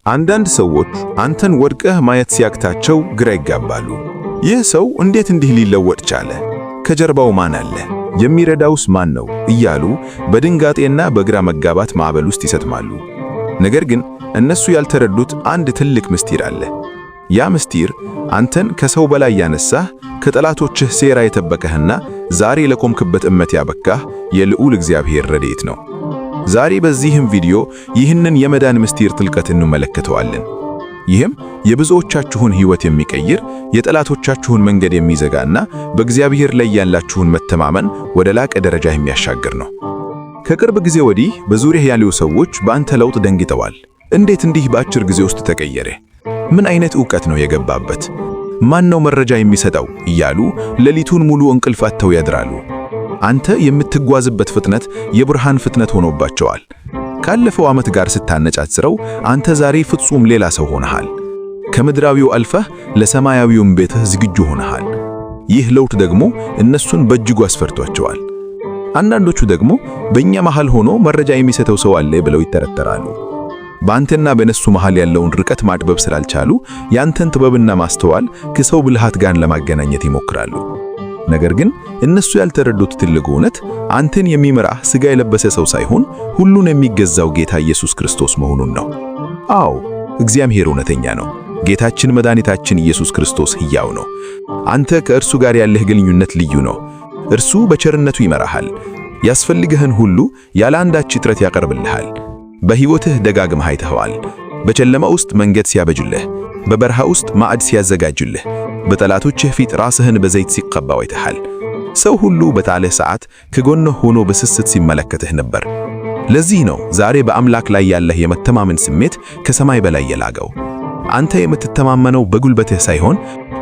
አንዳንድ ሰዎች አንተን ወድቀህ ማየት ሲያቅታቸው ግራ ይጋባሉ። ይህ ሰው እንዴት እንዲህ ሊለወጥ ቻለ? ከጀርባው ማን አለ? የሚረዳውስ ማን ነው? እያሉ በድንጋጤና በግራ መጋባት ማዕበል ውስጥ ይሰጥማሉ። ነገር ግን እነሱ ያልተረዱት አንድ ትልቅ ምስጢር አለ። ያ ምስጢር አንተን ከሰው በላይ ያነሳህ፣ ከጠላቶችህ ሴራ የጠበቀህና ዛሬ ለቆምክበት እምነት ያበቃህ የልዑል እግዚአብሔር ረድኤት ነው። ዛሬ በዚህም ቪዲዮ ይህንን የመዳን ምስጢር ጥልቀት እንመለከተዋለን። ይህም የብዙዎቻችሁን ሕይወት የሚቀይር፣ የጠላቶቻችሁን መንገድ የሚዘጋና በእግዚአብሔር ላይ ያላችሁን መተማመን ወደ ላቀ ደረጃ የሚያሻግር ነው። ከቅርብ ጊዜ ወዲህ በዙሪያህ ያሉ ሰዎች በአንተ ለውጥ ደንግጠዋል። እንዴት እንዲህ በአጭር ጊዜ ውስጥ ተቀየረ? ምን አይነት ዕውቀት ነው የገባበት? ማን ነው መረጃ የሚሰጠው? እያሉ ሌሊቱን ሙሉ እንቅልፍ አጥተው ያድራሉ። አንተ የምትጓዝበት ፍጥነት የብርሃን ፍጥነት ሆኖባቸዋል። ካለፈው ዓመት ጋር ስታነጻጽረው አንተ ዛሬ ፍጹም ሌላ ሰው ሆነሃል። ከምድራዊው አልፈህ ለሰማያዊውም ቤትህ ዝግጁ ሆነሃል። ይህ ለውጥ ደግሞ እነሱን በእጅጉ አስፈርቷቸዋል። አንዳንዶቹ ደግሞ በእኛ መሃል ሆኖ መረጃ የሚሰጠው ሰው አለ ብለው ይጠረጠራሉ። በአንተና በነሱ መሃል ያለውን ርቀት ማጥበብ ስላልቻሉ ያንተን ጥበብና ማስተዋል ከሰው ብልሃት ጋር ለማገናኘት ይሞክራሉ። ነገር ግን እነሱ ያልተረዱት ትልቁ እውነት አንተን የሚመራህ ሥጋ የለበሰ ሰው ሳይሆን ሁሉን የሚገዛው ጌታ ኢየሱስ ክርስቶስ መሆኑን ነው። አዎ፣ እግዚአብሔር እውነተኛ ነው። ጌታችን መድኃኒታችን ኢየሱስ ክርስቶስ ሕያው ነው። አንተ ከእርሱ ጋር ያለህ ግንኙነት ልዩ ነው። እርሱ በቸርነቱ ይመራሃል። ያስፈልግህን ሁሉ ያለ አንዳች እጥረት ያቀርብልሃል። በሕይወትህ ደጋግመህ አይተኸዋል። በጨለማ ውስጥ መንገድ ሲያበጅልህ፣ በበረሃ ውስጥ ማዕድ ሲያዘጋጅልህ፣ በጠላቶችህ ፊት ራስህን በዘይት ሲቀባው አይተሃል። ሰው ሁሉ በታለህ ሰዓት ከጎንህ ሆኖ በስስት ሲመለከትህ ነበር። ለዚህ ነው ዛሬ በአምላክ ላይ ያለህ የመተማመን ስሜት ከሰማይ በላይ የላገው። አንተ የምትተማመነው በጉልበትህ ሳይሆን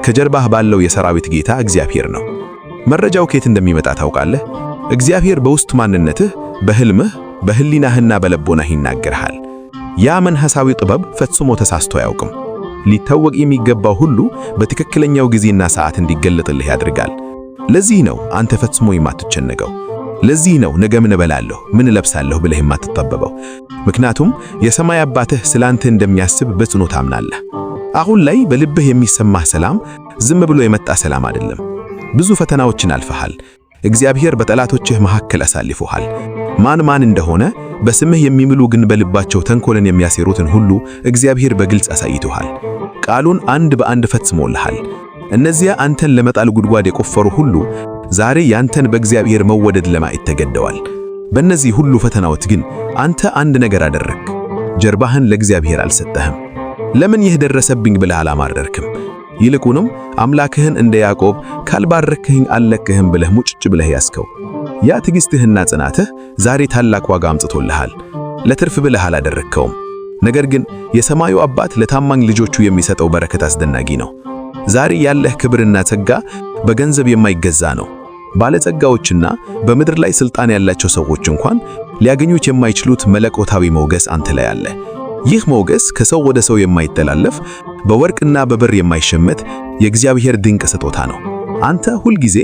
ከጀርባህ ባለው የሰራዊት ጌታ እግዚአብሔር ነው። መረጃው ከየት እንደሚመጣ ታውቃለህ? እግዚአብሔር በውስጥ ማንነትህ፣ በሕልምህ፣ በህሊናህና በልቦናህ ይናገርሃል። ያ መንፈሳዊ ጥበብ ፈጽሞ ተሳስቶ አያውቅም። ሊታወቅ የሚገባው ሁሉ በትክክለኛው ጊዜና ሰዓት እንዲገለጥልህ ያደርጋል። ለዚህ ነው አንተ ፈጽሞ የማትጨነቀው። ለዚህ ነው ነገ ምን እበላለሁ፣ ምን እለብሳለሁ ብለህ የማትጠበበው። ምክንያቱም የሰማይ አባትህ ስላንተ እንደሚያስብ በጽኑ ታምናለህ። አሁን ላይ በልብህ የሚሰማህ ሰላም ዝም ብሎ የመጣ ሰላም አይደለም። ብዙ ፈተናዎችን አልፈሃል። እግዚአብሔር በጠላቶችህ መካከል አሳልፎሃል። ማን እንደሆነ በስምህ የሚምሉ ግን በልባቸው ተንኮልን የሚያሴሩትን ሁሉ እግዚአብሔር በግልጽ አሳይቶሃል። ቃሉን አንድ በአንድ ፈጽሞልሃል። እነዚያ አንተን ለመጣል ጉድጓድ የቆፈሩ ሁሉ ዛሬ ያንተን በእግዚአብሔር መወደድ ለማየት ተገደዋል። በእነዚህ ሁሉ ፈተናዎች ግን አንተ አንድ ነገር አደረግክ። ጀርባህን ለእግዚአብሔር አልሰጠህም። ለምን ይህ ደረሰብኝ ብለህ አላማረርክም። ይልቁንም አምላክህን እንደ ያዕቆብ ካልባረክህኝ አልለቅህም ብለህ ሙጭጭ ብለህ ያስከው። ያ ትዕግሥትህና ጽናትህ ዛሬ ታላቅ ዋጋ አምጥቶልሃል። ለትርፍ ብለህ አላደረግከውም። ነገር ግን የሰማዩ አባት ለታማኝ ልጆቹ የሚሰጠው በረከት አስደናቂ ነው። ዛሬ ያለህ ክብርና ጸጋ በገንዘብ የማይገዛ ነው። ባለጸጋዎችና በምድር ላይ ሥልጣን ያላቸው ሰዎች እንኳን ሊያገኙት የማይችሉት መለኮታዊ ሞገስ አንተ ላይ አለ። ይህ ሞገስ ከሰው ወደ ሰው የማይተላለፍ በወርቅና በብር የማይሸመት የእግዚአብሔር ድንቅ ስጦታ ነው። አንተ ሁልጊዜ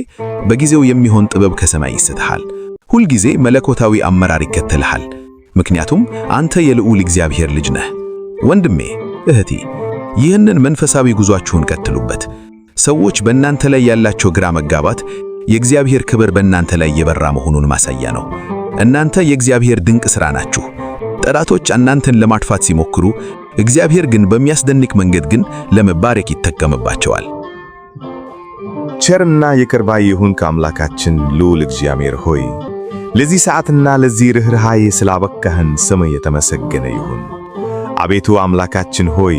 በጊዜው የሚሆን ጥበብ ከሰማይ ይሰጥሃል። ሁልጊዜ መለኮታዊ አመራር ይከተልሃል። ምክንያቱም አንተ የልዑል እግዚአብሔር ልጅ ነህ። ወንድሜ፣ እህቴ፣ ይህንን መንፈሳዊ ጉዟችሁን ቀጥሉበት። ሰዎች በእናንተ ላይ ያላቸው ግራ መጋባት የእግዚአብሔር ክብር በእናንተ ላይ የበራ መሆኑን ማሳያ ነው። እናንተ የእግዚአብሔር ድንቅ ሥራ ናችሁ። ጠላቶች እናንተን ለማጥፋት ሲሞክሩ፣ እግዚአብሔር ግን በሚያስደንቅ መንገድ ግን ለመባረክ ይጠቀምባቸዋል። ቸርና ይቅር ባይ ይሁን ከአምላካችን ልዑል እግዚአብሔር ሆይ ለዚህ ሰዓትና ለዚህ ርኅራኄ ስላበቃህን ስምህ የተመሰገነ ይሁን። አቤቱ አምላካችን ሆይ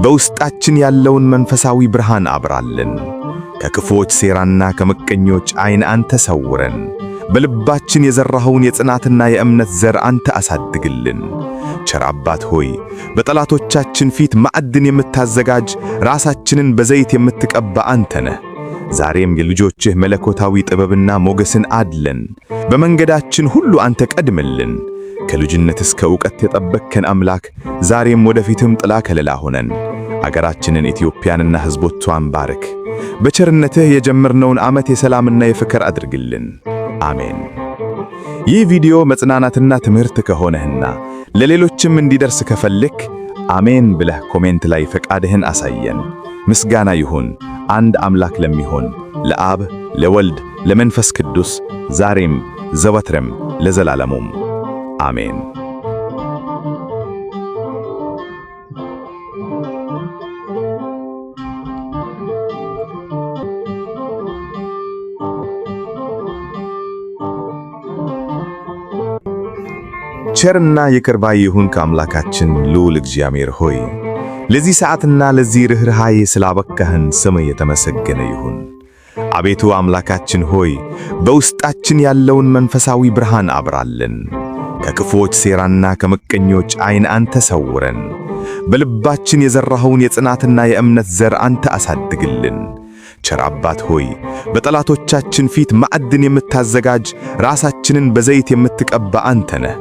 በውስጣችን ያለውን መንፈሳዊ ብርሃን አብራልን። ከክፉዎች ሴራና ከምቀኞች ዓይን አንተ ሰውረን። በልባችን የዘራኸውን የጽናትና የእምነት ዘር አንተ አሳድግልን። ቸር አባት ሆይ በጠላቶቻችን ፊት ማዕድን የምታዘጋጅ ራሳችንን በዘይት የምትቀባ አንተ ነህ። ዛሬም የልጆችህ መለኮታዊ ጥበብና ሞገስን አድለን። በመንገዳችን ሁሉ አንተ ቀድምልን። ከልጅነት እስከ ዕውቀት የጠበቅከን አምላክ ዛሬም ወደፊትም ጥላ ከለላ ሆነን። አገራችንን ኢትዮጵያንና ሕዝቦቿን ባርክ። በቸርነትህ የጀመርነውን ዓመት የሰላምና የፍቅር አድርግልን። አሜን። ይህ ቪዲዮ መጽናናትና ትምህርት ከሆነህና ለሌሎችም እንዲደርስ ከፈልክ አሜን ብለህ ኮሜንት ላይ ፈቃድህን አሳየን። ምስጋና ይሁን አንድ አምላክ ለሚሆን ለአብ ለወልድ ለመንፈስ ቅዱስ ዛሬም ዘወትርም ለዘላለሙም አሜን። ቸርና ይቅር ባይ ይሁን ከአምላካችን ልዑል እግዚአብሔር ሆይ ለዚህ ሰዓትና ለዚህ ርኅራኄ ስላበቃህን ስምህ የተመሰገነ ይሁን። አቤቱ አምላካችን ሆይ በውስጣችን ያለውን መንፈሳዊ ብርሃን አብራልን። ከክፉዎች ሴራና ከምቀኞች ዓይን አንተ ሰውረን። በልባችን የዘራኸውን የጽናትና የእምነት ዘር አንተ አሳድግልን። ቸር አባት ሆይ በጠላቶቻችን ፊት ማዕድን የምታዘጋጅ ራሳችንን በዘይት የምትቀባ አንተ ነህ።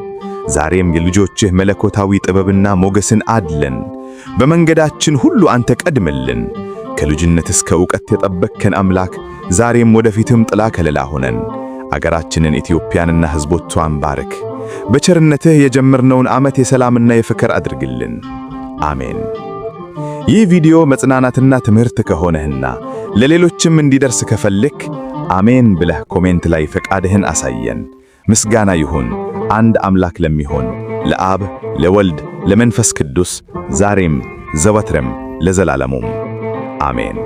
ዛሬም የልጆችህ መለኮታዊ ጥበብና ሞገስን አድለን። በመንገዳችን ሁሉ አንተ ቀድምልን። ከልጅነት እስከ ዕውቀት የጠበቅከን አምላክ ዛሬም ወደፊትም ጥላ ከለላ ሆነን። አገራችንን ኢትዮጵያንና ሕዝቦቿን ባርክ። በቸርነትህ የጀመርነውን ዓመት የሰላምና የፍቅር አድርግልን። አሜን። ይህ ቪዲዮ መጽናናትና ትምህርት ከሆነህና ለሌሎችም እንዲደርስ ከፈልክ አሜን ብለህ ኮሜንት ላይ ፈቃድህን አሳየን። ምስጋና ይሁን አንድ አምላክ ለሚሆን ለአብ ለወልድ ለመንፈስ ቅዱስ ዛሬም ዘወትርም ለዘላለሙም አሜን።